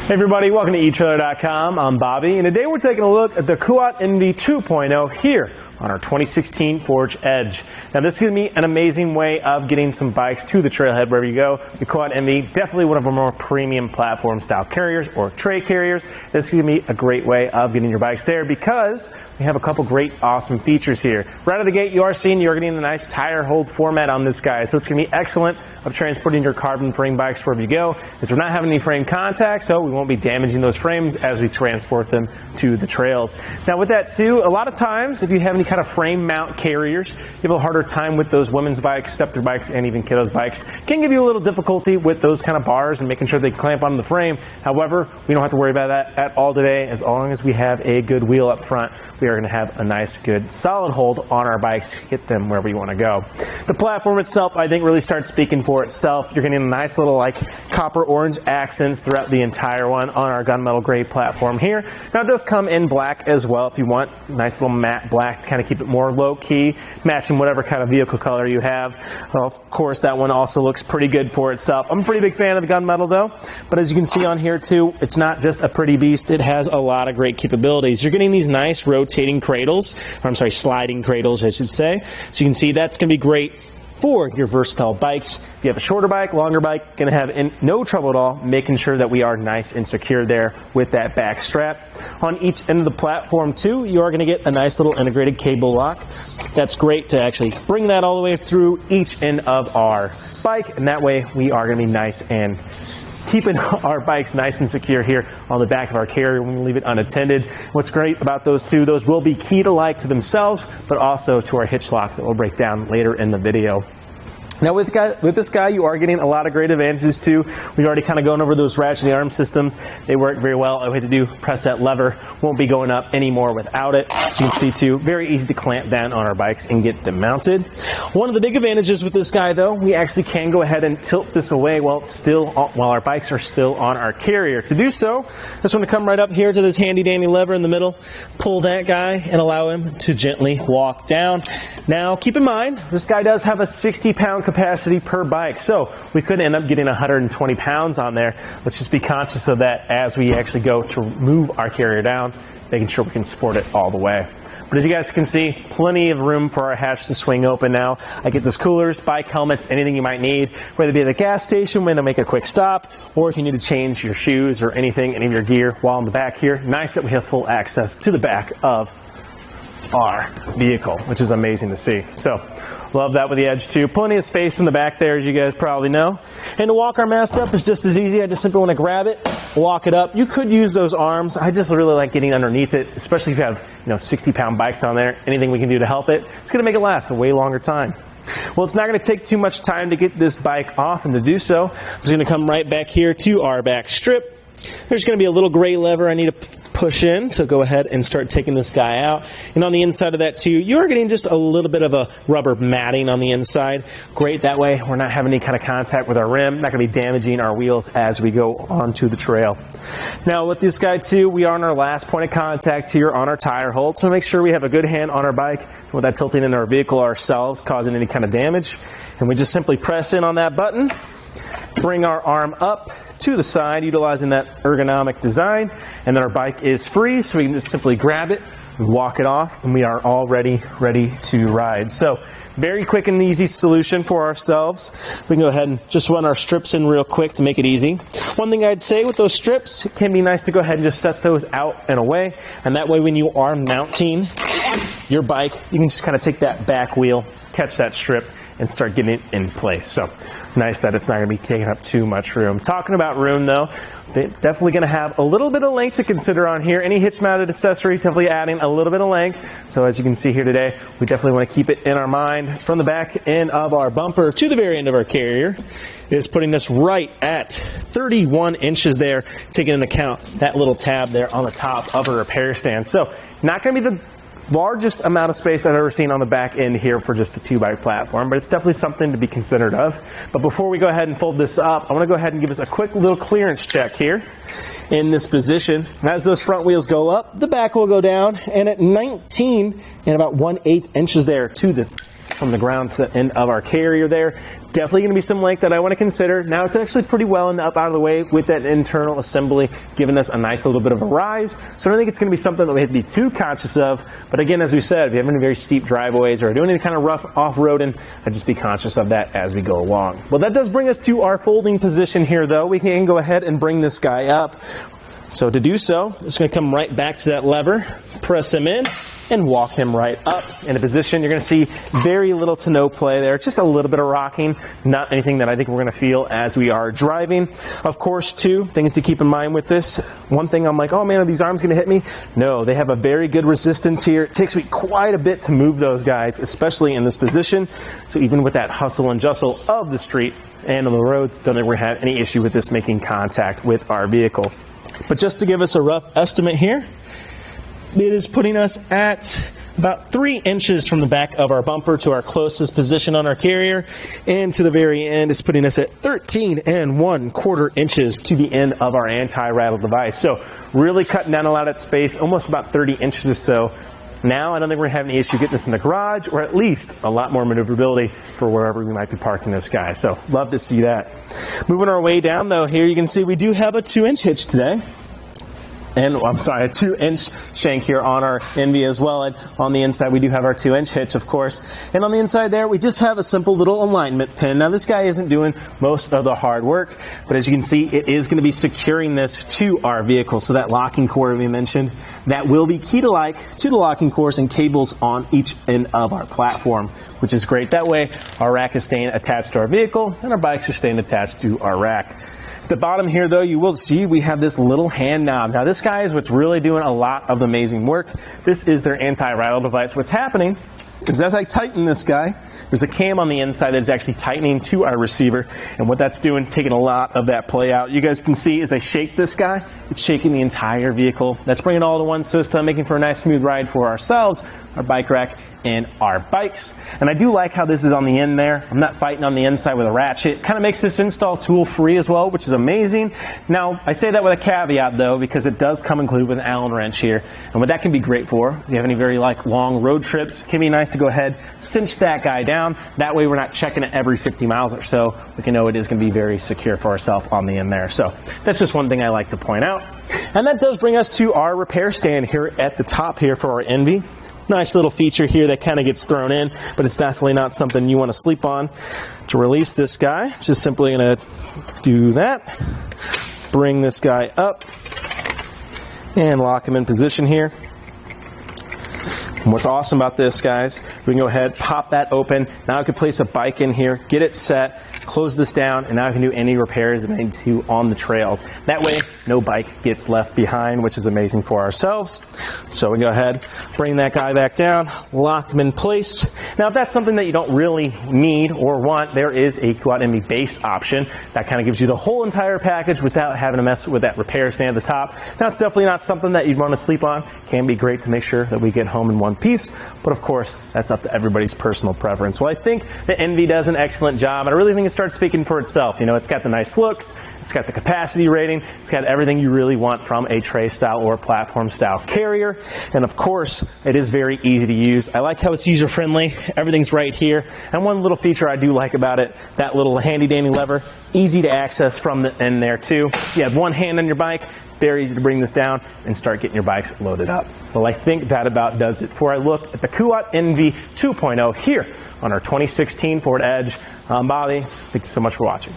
Hey everybody, welcome to etrailer.com. I'm Bobby, and today we're taking a look at the Kuat NV 2.0 here on our 2016 Forge Edge. Now this is going to be an amazing way of getting some bikes to the trailhead wherever you go. The Kuat NV, definitely one of our more premium platform style carriers or tray carriers. This is going to be a great way of getting your bikes there because we have a couple great awesome features here. Right out of the gate you are seeing you're getting a nice tire hold format on this guy, so it's going to be excellent of transporting your carbon frame bikes wherever you go, as we're not having any frame contact, so we won't be damaging those frames as we transport them to the trails. Now with that too, a lot of times if you have any kind of frame mount carriers, you have a harder time with those women's bikes, stepper bikes, and even kiddos bikes. Can give you a little difficulty with those kind of bars and making sure they clamp onto the frame. However, we don't have to worry about that at all today. As long as we have a good wheel up front, we are going to have a nice, good, solid hold on our bikes to get them where we want to go. The platform itself, I think, really starts speaking for itself. You're getting a nice little like copper orange accents throughout the entire one on our gunmetal gray platform here. Now it does come in black as well if you want. Nice little matte black to kind of keep it more low key, matching whatever kind of vehicle color you have. Well, of course that one also looks pretty good for itself. I'm a pretty big fan of the gunmetal though, but as you can see on here too, it's not just a pretty beast, it has a lot of great capabilities. You're getting these nice rotating cradles, or I'm sorry, sliding cradles I should say. So you can see that's going to be great for your versatile bikes. If you have a shorter bike, longer bike, going to have no trouble at all making sure that we are nice and secure there with that back strap. On each end of the platform too, you are going to get a nice little integrated cable lock. That's great to actually bring that all the way through each end of our bike, and that way we are going to be nice and keeping our bikes nice and secure here on the back of our carrier when we leave it unattended. What's great about those two, those will be key-to-like to themselves, but also to our hitch lock that we'll break down later in the video. Now with this guy, you are getting a lot of great advantages too. We've already kind of gone over those ratcheting arm systems. They work very well. All we have to do, press that lever, won't be going up anymore without it. As you can see too, very easy to clamp down on our bikes and get them mounted. One of the big advantages with this guy though, we actually can go ahead and tilt this away while our bikes are still on our carrier. To do so, I just want to come right up here to this handy dandy lever in the middle, pull that guy and allow him to gently walk down. Now keep in mind, this guy does have a 60-pound capacity per bike, so we could end up getting 120 pounds on there. Let's just be conscious of that as we actually go to move our carrier down, making sure we can support it all the way. But as you guys can see, plenty of room for our hatch to swing open now. I get those coolers, bike helmets, anything you might need, whether it be at the gas station when to make a quick stop, or if you need to change your shoes or anything, any of your gear while in the back here. Nice that we have full access to the back of our vehicle, which is amazing to see. So love that with the Edge too. Plenty of space in the back there, as you guys probably know. And to walk our mast up is just as easy. I just simply want to grab it, walk it up. You could use those arms. I just really like getting underneath it, especially if you have 60-pound bikes on there. Anything we can do to help it, it's going to make it last a way longer time. Well, it's not going to take too much time to get this bike off, and to do so, I'm just going to come right back here to our back strip. There's going to be a little gray lever I need to push in, so go ahead and start taking this guy out. And on the inside of that too, you're getting just a little bit of a rubber matting on the inside. Great, that way we're not having any kind of contact with our rim, not going to be damaging our wheels as we go onto the trail. Now with this guy too, we are on our last point of contact here on our tire hold, so make sure we have a good hand on our bike without tilting in our vehicle ourselves, causing any kind of damage. And we just simply press in on that button, bring our arm up to the side, utilizing that ergonomic design, and then our bike is free, so we can just simply grab it and walk it off, and we are already ready to ride. So very quick and easy solution for ourselves. We can go ahead and just run our strips in real quick to make it easy. One thing I'd say with those strips, it can be nice to go ahead and just set those out and away, and that way when you are mounting your bike, you can just kind of take that back wheel, catch that strip, and start getting it in place. So nice that it's not going to be taking up too much room. Talking about room though, they're definitely going to have a little bit of length to consider on here. Any hitch mounted accessory definitely adding a little bit of length. So as you can see here today, we definitely want to keep it in our mind. From the back end of our bumper to the very end of our carrier is putting us right at 31 inches there, taking into account that little tab there on the top of a repair stand. So not going to be the largest amount of space I've ever seen on the back end here for just a 2-bike platform, but it's definitely something to be considered of. But before we go ahead and fold this up, I want to go ahead and give us a quick little clearance check here in this position. And as those front wheels go up, the back will go down, and at 19 and about 1/8 inches there from the ground to the end of our carrier there, Definitely going to be some length that I want to consider. Now it's actually pretty well and up out of the way with that internal assembly, giving us a nice little bit of a rise. So I don't think it's going to be something that we have to be too conscious of. But again, as we said, if you have any very steep driveways or doing any kind of rough off-roading, I'd just be conscious of that as we go along. Well, that does bring us to our folding position here, though. We can go ahead and bring this guy up. So to do so, it's going to come right back to that lever, press him in, and walk him right up in a position. You're going to see very little to no play there, just a little bit of rocking, not anything that I think we're going to feel as we are driving. Of course, two things to keep in mind with this. One thing I'm like, oh man, are these arms going to hit me? No, they have a very good resistance here. It takes me quite a bit to move those guys, especially in this position. So even with that hustle and jostle of the street and on the roads, don't think we're going to have any issue with this making contact with our vehicle. But just to give us a rough estimate here, it is putting us at about 3 inches from the back of our bumper to our closest position on our carrier, and to the very end it's putting us at 13 1/4 inches to the end of our anti-rattle device. So really cutting down a lot of space, almost about 30 inches or so. Now I don't think we're going to have any issue getting this in the garage, or at least a lot more maneuverability for wherever we might be parking this guy. So love to see that. Moving our way down though, here you can see we do have a 2-inch hitch today. And I'm sorry, a 2-inch shank here on our NV as well. And on the inside, we do have our 2-inch hitch, of course. And on the inside there, we just have a simple little alignment pin. Now, this guy isn't doing most of the hard work, but as you can see, it is going to be securing this to our vehicle. So that locking cord we mentioned, that will be key-to-like to the locking cords and cables on each end of our platform, which is great. That way, our rack is staying attached to our vehicle, and our bikes are staying attached to our rack. At the bottom here, though, you will see we have this little hand knob. Now, this guy is what's really doing a lot of the amazing work. This is their anti-rattle device. What's happening is as I tighten this guy, there's a cam on the inside that's actually tightening to our receiver, and what that's doing, taking a lot of that play out. You guys can see as I shake this guy, it's shaking the entire vehicle. That's bringing it all to one system, making for a nice smooth ride for ourselves, our bike rack, and our bikes. And I do like how this is on the end there. I'm not fighting on the inside with a ratchet. Kind of makes this install tool free as well, which is amazing. Now, I say that with a caveat though, because it does come included with an Allen wrench here. And what that can be great for, if you have any very long road trips, it can be nice to go ahead, cinch that guy down. That way we're not checking it every 50 miles or so. We can know it is going to be very secure for ourselves on the end there. So that's just one thing I like to point out. And that does bring us to our repair stand here at the top here for our NV. Nice little feature here that kind of gets thrown in, but it's definitely not something you want to sleep on. To release this guy, just simply going to do that. Bring this guy up and lock him in position here. And what's awesome about this, guys, we can go ahead, pop that open. Now I can place a bike in here, get it set, close this down, and now I can do any repairs that I need to on the trails. That way, no bike gets left behind, which is amazing for ourselves. So we can go ahead, bring that guy back down, lock him in place. Now, if that's something that you don't really need or want, there is a Kuat NV base option. That kind of gives you the whole entire package without having to mess with that repair stand at the top. Now, it's definitely not something that you'd want to sleep on. Can be great to make sure that we get home in one piece, but of course, that's up to everybody's personal preference. Well, I think the NV does an excellent job, and I really think it starts speaking for itself. You know, it's got the nice looks, it's got the capacity rating, it's got everything you really want from a tray style or platform style carrier, and of course, it is very easy to use. I like how it's user friendly. Everything's right here, and one little feature I do like about it, that little handy dandy lever, easy to access from the end there too. You have one hand on your bike, very easy to bring this down and start getting your bikes loaded up. Well, I think that about does it for a look at the Kuat NV 2.0 here on our 2016 Ford Edge. I'm Bobby. Thank you so much for watching.